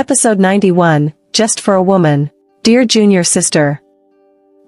Episode 91, Just for a Woman. Dear Junior Sister.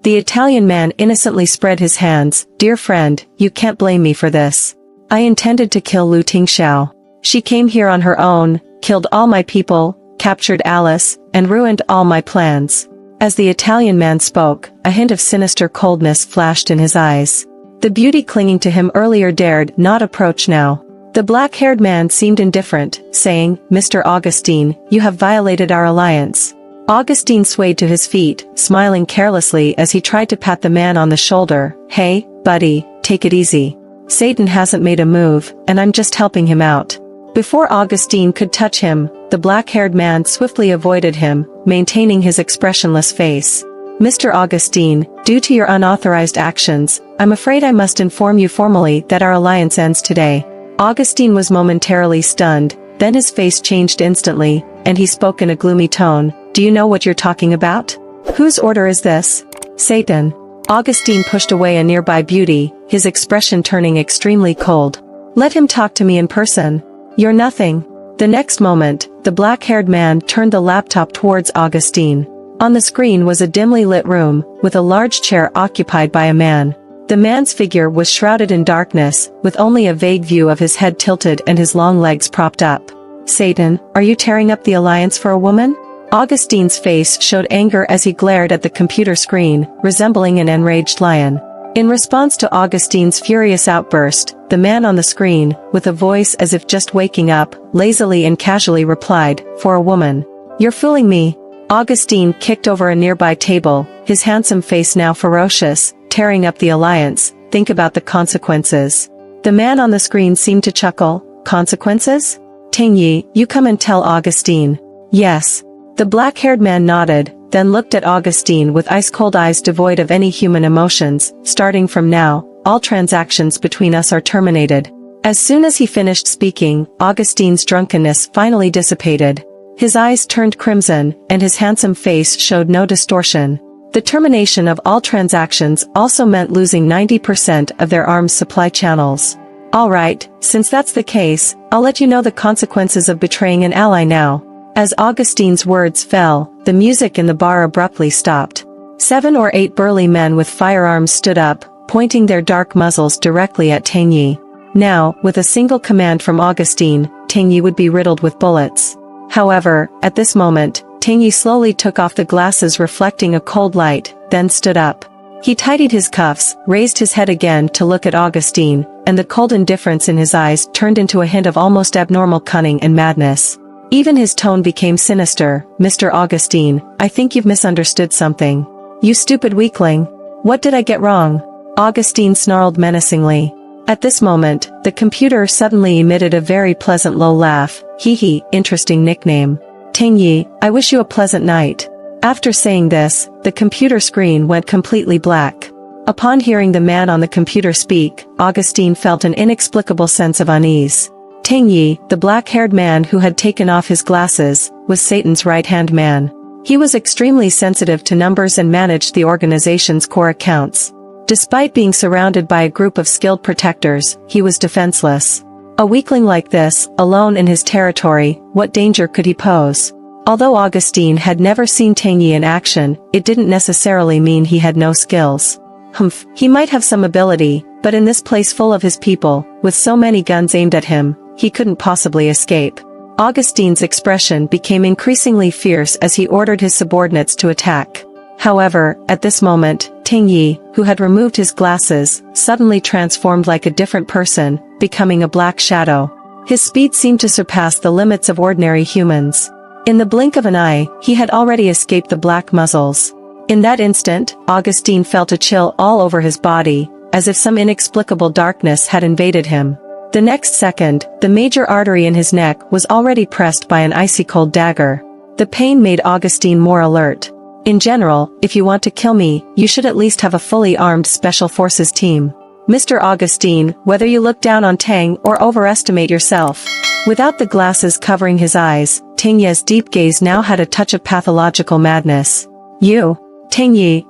The Italian man innocently spread his hands. Dear friend, you can't blame me for this. I intended to kill Lu Tingxiao. She came here on her own, killed all my people, captured Alice, and ruined all my plans. As the Italian man spoke, a hint of sinister coldness flashed in his eyes. The beauty clinging to him earlier dared not approach now. The black-haired man seemed indifferent, saying, Mr. Augustine, you have violated our alliance. Augustine swayed to his feet, smiling carelessly as he tried to pat the man on the shoulder. Hey, buddy, take it easy. Satan hasn't made a move, and I'm just helping him out. Before Augustine could touch him, the black-haired man swiftly avoided him, maintaining his expressionless face. Mr. Augustine, due to your unauthorized actions, I'm afraid I must inform you formally that our alliance ends today. Augustine was momentarily stunned, then his face changed instantly, and he spoke in a gloomy tone. Do you know what you're talking about? Whose order is this? Satan. Augustine pushed away a nearby beauty, his expression turning extremely cold. Let him talk to me in person. You're nothing. The next moment, the black-haired man turned the laptop towards Augustine. On the screen was a dimly lit room, with a large chair occupied by a man. The man's figure was shrouded in darkness, with only a vague view of his head tilted and his long legs propped up. Satan, are you tearing up the alliance for a woman? Augustine's face showed anger as he glared at the computer screen, resembling an enraged lion. In response to Augustine's furious outburst, the man on the screen, with a voice as if just waking up, lazily and casually replied, For a woman. You're fooling me. Augustine kicked over a nearby table, his handsome face now ferocious. Tearing up the alliance, think about the consequences. The man on the screen seemed to chuckle. Consequences? Tingyi, you come and tell Augustine. Yes. The black-haired man nodded, then looked at Augustine with ice-cold eyes devoid of any human emotions. Starting from now, all transactions between us are terminated. As soon as he finished speaking, Augustine's drunkenness finally dissipated. His eyes turned crimson, and his handsome face showed no distortion. The termination of all transactions also meant losing 90% of their arms supply channels. Alright, since that's the case, I'll let you know the consequences of betraying an ally now. As Augustine's words fell, the music in the bar abruptly stopped. 7 or 8 burly men with firearms stood up, pointing their dark muzzles directly at Tingyi. Now, with a single command from Augustine, Tingyi would be riddled with bullets. However, at this moment, Tingyi slowly took off the glasses reflecting a cold light, then stood up. He tidied his cuffs, raised his head again to look at Augustine, and the cold indifference in his eyes turned into a hint of almost abnormal cunning and madness. Even his tone became sinister. Mr. Augustine, I think you've misunderstood something. You stupid weakling. What did I get wrong? Augustine snarled menacingly. At this moment, the computer suddenly emitted a very pleasant low laugh. Hee hee, interesting nickname. Tingyi, I wish you a pleasant night. After saying this, the computer screen went completely black. Upon hearing the man on the computer speak, Augustine felt an inexplicable sense of unease. Tingyi, the black-haired man who had taken off his glasses, was Satan's right-hand man. He was extremely sensitive to numbers and managed the organization's core accounts. Despite being surrounded by a group of skilled protectors, he was defenseless. A weakling like this, alone in his territory, what danger could he pose? Although Augustine had never seen Tingyi in action, it didn't necessarily mean he had no skills. Humph, he might have some ability, but in this place full of his people, with so many guns aimed at him, he couldn't possibly escape. Augustine's expression became increasingly fierce as he ordered his subordinates to attack. However, at this moment, Tingyi, who had removed his glasses, suddenly transformed like a different person, becoming a black shadow. His speed seemed to surpass the limits of ordinary humans. In the blink of an eye, he had already escaped the black muzzles. In that instant, Augustine felt a chill all over his body, as if some inexplicable darkness had invaded him. The next second, the major artery in his neck was already pressed by an icy-cold dagger. The pain made Augustine more alert. In general, if you want to kill me, you should at least have a fully armed special forces team. Mr. Augustine, whether you look down on Tang or overestimate yourself. Without the glasses covering his eyes, Tingyi's deep gaze now had a touch of pathological madness. You, Tingyi,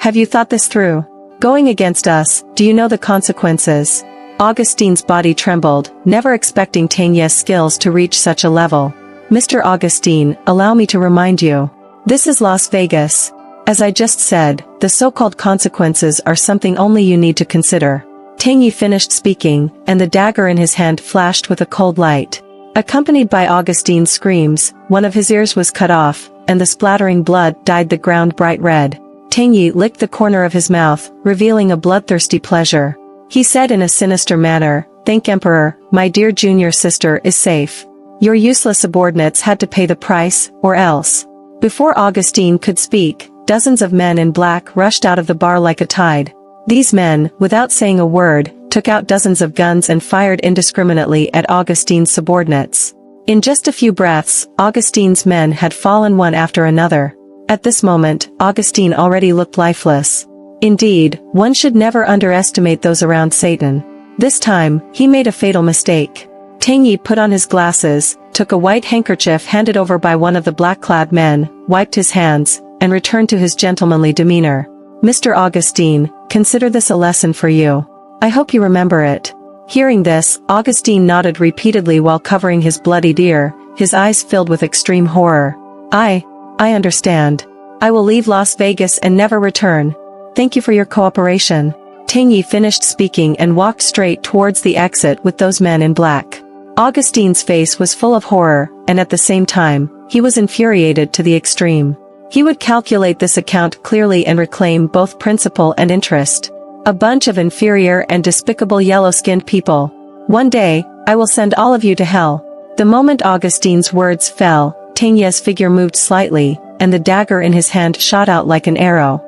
have you thought this through? Going against us, do you know the consequences? Augustine's body trembled, never expecting Tingyi's skills to reach such a level. Mr. Augustine, allow me to remind you. This is Las Vegas. As I just said, the so-called consequences are something only you need to consider. Tang Yi finished speaking, and the dagger in his hand flashed with a cold light. Accompanied by Augustine's screams, one of his ears was cut off, and the splattering blood dyed the ground bright red. Tang Yi licked the corner of his mouth, revealing a bloodthirsty pleasure. He said in a sinister manner, "Thank Emperor, my dear junior sister is safe. Your useless subordinates had to pay the price, or else." Before Augustine could speak, dozens of men in black rushed out of the bar like a tide. These men, without saying a word, took out dozens of guns and fired indiscriminately at Augustine's subordinates. In just a few breaths, Augustine's men had fallen one after another. At this moment, Augustine already looked lifeless. Indeed, one should never underestimate those around Satan. This time, he made a fatal mistake. Tang Yi put on his glasses, took a white handkerchief handed over by one of the black-clad men, wiped his hands, and returned to his gentlemanly demeanor. "Mr. Augustine, consider this a lesson for you. I hope you remember it." Hearing this, Augustine nodded repeatedly while covering his bloodied ear, his eyes filled with extreme horror. I understand. I will leave Las Vegas and never return. Thank you for your cooperation." Tang Yi finished speaking and walked straight towards the exit with those men in black. Augustine's face was full of horror, and at the same time, he was infuriated to the extreme. He would calculate this account clearly and reclaim both principal and interest. A bunch of inferior and despicable yellow-skinned people. One day, I will send all of you to hell. The moment Augustine's words fell, Tang Yi's figure moved slightly, and the dagger in his hand shot out like an arrow.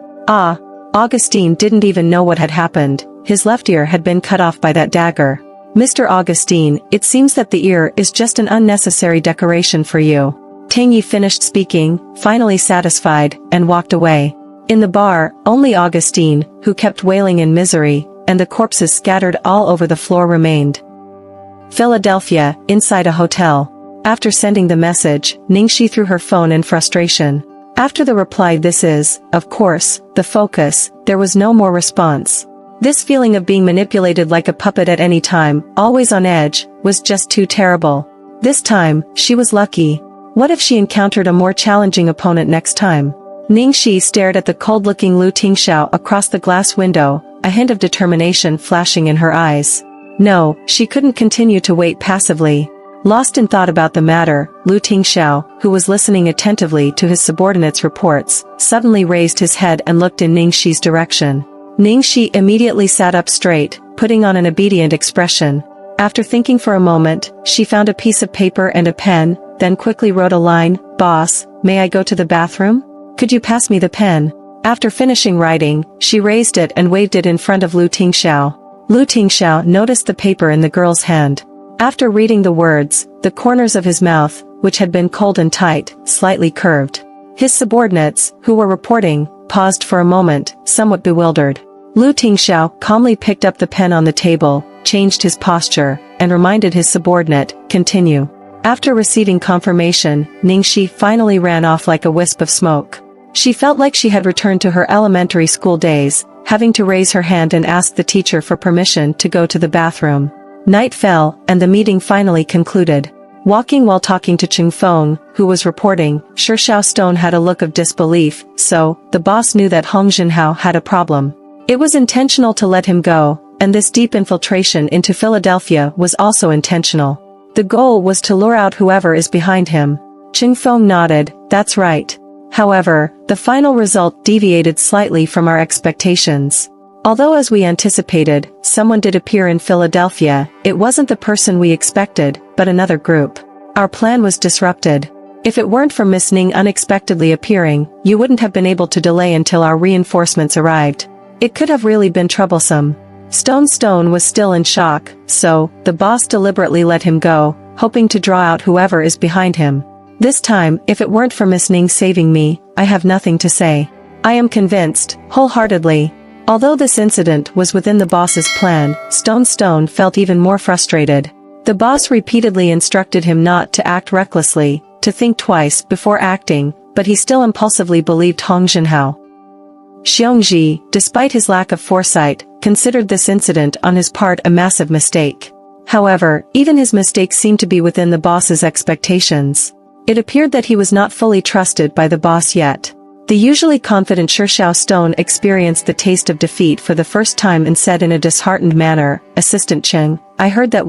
Augustine didn't even know what had happened. His left ear had been cut off by that dagger. "Mr. Augustine, it seems that the ear is just an unnecessary decoration for you." Tang Yi finished speaking, finally satisfied, and walked away. In the bar, only Augustine, who kept wailing in misery, and the corpses scattered all over the floor remained. Philadelphia, inside a hotel. After sending the message, Ningxi threw her phone in frustration. After the reply "this is, of course, the focus," there was no more response. This feeling of being manipulated like a puppet at any time, always on edge, was just too terrible. This time, she was lucky. What if she encountered a more challenging opponent next time? Ningxi stared at the cold-looking Lu Tingxiao across the glass window, a hint of determination flashing in her eyes. No, she couldn't continue to wait passively. Lost in thought about the matter, Lu Tingxiao, who was listening attentively to his subordinates' reports, suddenly raised his head and looked in Ningxi's direction. Ningxi immediately sat up straight, putting on an obedient expression. After thinking for a moment, she found a piece of paper and a pen, then quickly wrote a line, "Boss, may I go to the bathroom? Could you pass me the pen?" After finishing writing, she raised it and waved it in front of Lu Tingxiao. Lu Tingxiao noticed the paper in the girl's hand. After reading the words, the corners of his mouth, which had been cold and tight, slightly curved. His subordinates, who were reporting, paused for a moment, somewhat bewildered. Lu Tingxiao calmly picked up the pen on the table, changed his posture, and reminded his subordinate, "Continue." After receiving confirmation, Ningxi finally ran off like a wisp of smoke. She felt like she had returned to her elementary school days, having to raise her hand and ask the teacher for permission to go to the bathroom. Night fell, and the meeting finally concluded. Walking while talking to Cheng Feng, who was reporting, Xiao Stone had a look of disbelief, so, the boss knew that Hong Jinhao had a problem. It was intentional to let him go, and this deep infiltration into Philadelphia was also intentional. The goal was to lure out whoever is behind him. Cheng Feng nodded, "That's right." However, the final result deviated slightly from our expectations. Although as we anticipated, someone did appear in Philadelphia, it wasn't the person we expected, but another group. Our plan was disrupted. If it weren't for Miss Ning unexpectedly appearing, you wouldn't have been able to delay until our reinforcements arrived. It could have really been troublesome. Stone was still in shock, so, the boss deliberately let him go, hoping to draw out whoever is behind him. This time, if it weren't for Miss Ning saving me, I have nothing to say. I am convinced, wholeheartedly. Although this incident was within the boss's plan, Stone felt even more frustrated. The boss repeatedly instructed him not to act recklessly, to think twice before acting, but he still impulsively believed Hong Jinhao. Xiongji, despite his lack of foresight, considered this incident on his part a massive mistake. However, even his mistake seemed to be within the boss's expectations. It appeared that he was not fully trusted by the boss yet. The usually confident Shao Stone experienced the taste of defeat for the first time and said in a disheartened manner, "Assistant Cheng, I heard that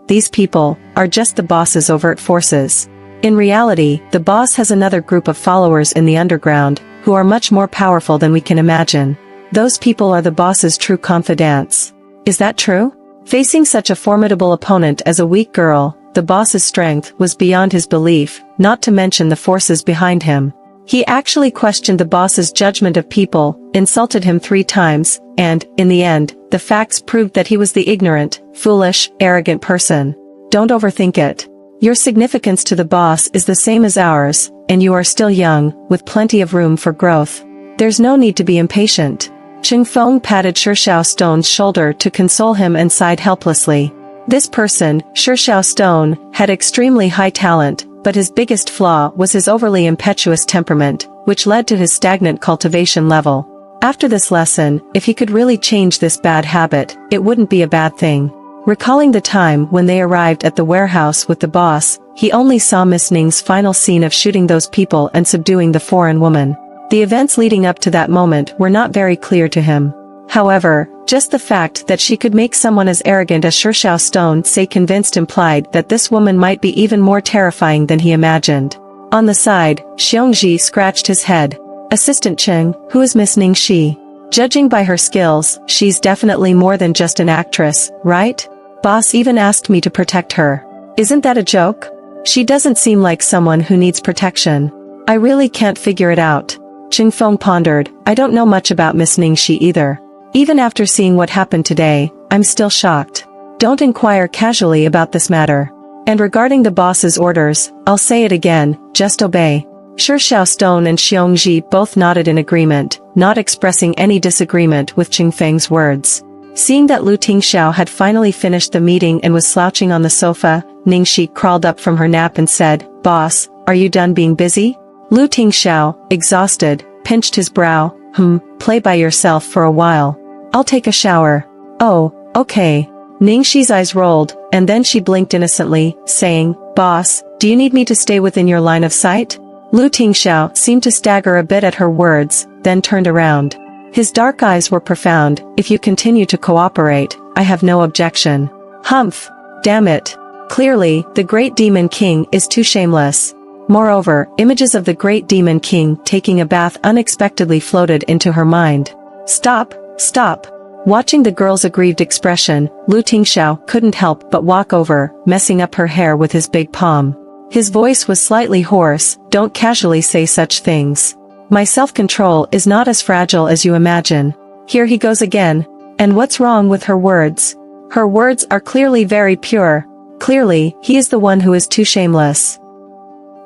these people, are just the boss's overt forces. In reality, the boss has another group of followers in the underground, who are much more powerful than we can imagine. Those people are the boss's true confidants. Is that true?" Facing such a formidable opponent as a weak girl, the boss's strength was beyond his belief, not to mention the forces behind him. He actually questioned the boss's judgment of people, insulted him 3 times, and, in the end, the facts proved that he was the ignorant, foolish, arrogant person. Don't overthink it. Your significance to the boss is the same as ours, and you are still young, with plenty of room for growth. There's no need to be impatient. Cheng Feng patted Shao Stone's shoulder to console him and sighed helplessly. This person, Shao Stone, had extremely high talent, but his biggest flaw was his overly impetuous temperament, which led to his stagnant cultivation level. After this lesson, if he could really change this bad habit, it wouldn't be a bad thing. Recalling the time when they arrived at the warehouse with the boss, he only saw Miss Ning's final scene of shooting those people and subduing the foreign woman. The events leading up to that moment were not very clear to him. However, just the fact that she could make someone as arrogant as Shao Stone say convinced implied that this woman might be even more terrifying than he imagined. On the side, Xiongji scratched his head. "Assistant Cheng, who is Miss Ning Shi? Judging by her skills, she's definitely more than just an actress, right? Boss even asked me to protect her. Isn't that a joke? She doesn't seem like someone who needs protection. I really can't figure it out." Cheng Feng pondered. "I don't know much about Miss Ning Shi either. Even after seeing what happened today, I'm still shocked. Don't inquire casually about this matter. And regarding the boss's orders, I'll say it again, just obey." Shao Stone and Xiongji both nodded in agreement, not expressing any disagreement with Cheng Feng's words. Seeing that Lu Tingxiao had finally finished the meeting and was slouching on the sofa, Ningxi crawled up from her nap and said, "Boss, are you done being busy?" Lu Tingxiao, exhausted, pinched his brow. Play by yourself for a while. I'll take a shower." "Oh, okay." Ningxi's eyes rolled, and then she blinked innocently, saying, "Boss, do you need me to stay within your line of sight?" Lu Tingxiao seemed to stagger a bit at her words, then turned around. His dark eyes were profound. "If you continue to cooperate, I have no objection." Humph! Damn it. Clearly, the Great Demon King is too shameless. Moreover, images of the Great Demon King taking a bath unexpectedly floated into her mind. Stop! Watching the girl's aggrieved expression, Lu Tingxiao couldn't help but walk over, messing up her hair with his big palm. His voice was slightly hoarse. "Don't casually say such things. My self-control is not as fragile as you imagine." Here he goes again. And what's wrong with her words? Her words are clearly very pure. Clearly, he is the one who is too shameless.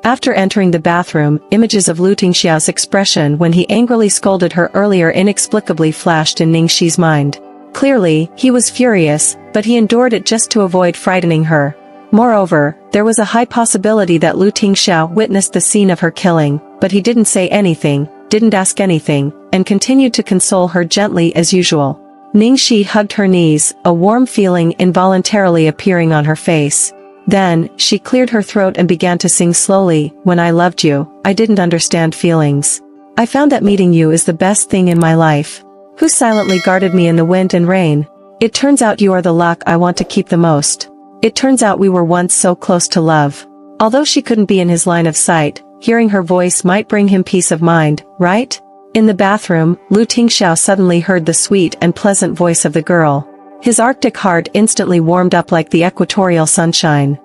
After entering the bathroom, images of Lu Tingxiao's expression when he angrily scolded her earlier inexplicably flashed in Ningxi's mind. Clearly, he was furious, but he endured it just to avoid frightening her. Moreover, there was a high possibility that Lu Tingxiao witnessed the scene of her killing, but he didn't say anything, didn't ask anything, and continued to console her gently as usual. Ningxi hugged her knees, a warm feeling involuntarily appearing on her face. Then, she cleared her throat and began to sing slowly, "When I loved you, I didn't understand feelings. I found that meeting you is the best thing in my life. Who silently guarded me in the wind and rain? It turns out you are the luck I want to keep the most. It turns out we were once so close to love." Although she couldn't be in his line of sight, hearing her voice might bring him peace of mind, right? In the bathroom, Lu Tingxiao suddenly heard the sweet and pleasant voice of the girl. His Arctic heart instantly warmed up like the equatorial sunshine.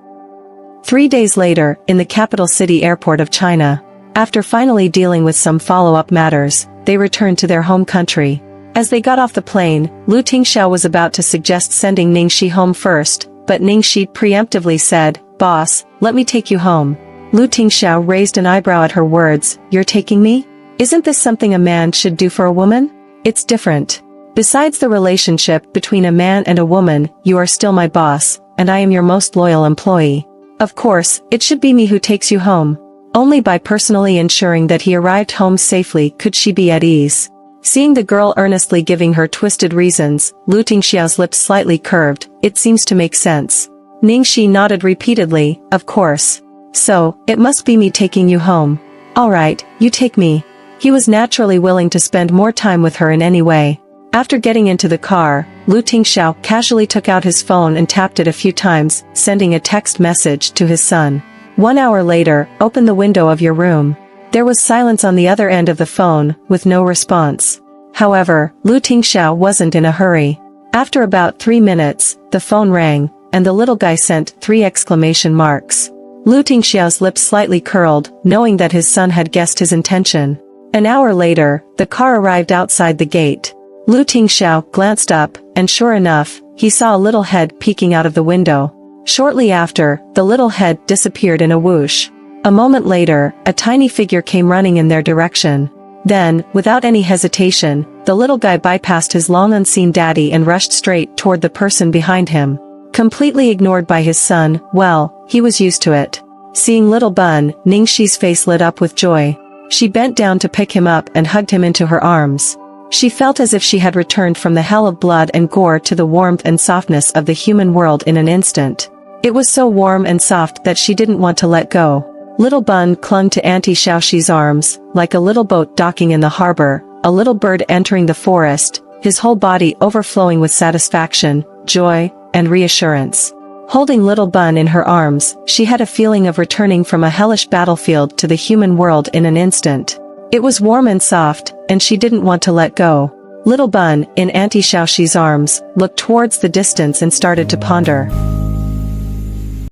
3 days later, in the capital city airport of China, after finally dealing with some follow-up matters, they returned to their home country. As they got off the plane, Lu Tingxiao was about to suggest sending Ningxi home first, but Ningxi preemptively said, "Boss, let me take you home." Lu Tingxiao raised an eyebrow at her words. "You're taking me? Isn't this something a man should do for a woman? It's different. Besides the relationship between a man and a woman, you are still my boss, and I am your most loyal employee. Of course, it should be me who takes you home." Only by personally ensuring that he arrived home safely could she be at ease. Seeing the girl earnestly giving her twisted reasons, Lu Tingxiao's lips slightly curved. "It seems to make sense." Ningxi nodded repeatedly, "Of course. So, it must be me taking you home. Alright, you take me. He was naturally willing to spend more time with her in any way. After getting into the car, Lu Tingxiao casually took out his phone and tapped it a few times, sending a text message to his son. 1 hour later, open the window of your room. There was silence on the other end of the phone, with no response. However, Lu Tingxiao wasn't in a hurry. After about 3 minutes, the phone rang, and the little guy sent 3 exclamation marks. Lu Tingxiao's lips slightly curled, knowing that his son had guessed his intention. An hour later, the car arrived outside the gate. Lu Tingxiao glanced up, and sure enough, he saw a little head peeking out of the window. Shortly after, the little head disappeared in a whoosh. A moment later, a tiny figure came running in their direction. Then, without any hesitation, the little guy bypassed his long unseen daddy and rushed straight toward the person behind him. Completely ignored by his son, well, he was used to it. Seeing little Bun, Ningxi's face lit up with joy. She bent down to pick him up and hugged him into her arms. She felt as if she had returned from the hell of blood and gore to the warmth and softness of the human world in an instant. It was so warm and soft that she didn't want to let go. Little Bun clung to Auntie Xiaoxi's arms, like a little boat docking in the harbor, a little bird entering the forest, his whole body overflowing with satisfaction, joy, and reassurance. Holding little Bun in her arms, she had a feeling of returning from a hellish battlefield to the human world in an instant. It was warm and soft, and she didn't want to let go. Little Bun, in Auntie Xiaoxi's arms, looked towards the distance and started to ponder.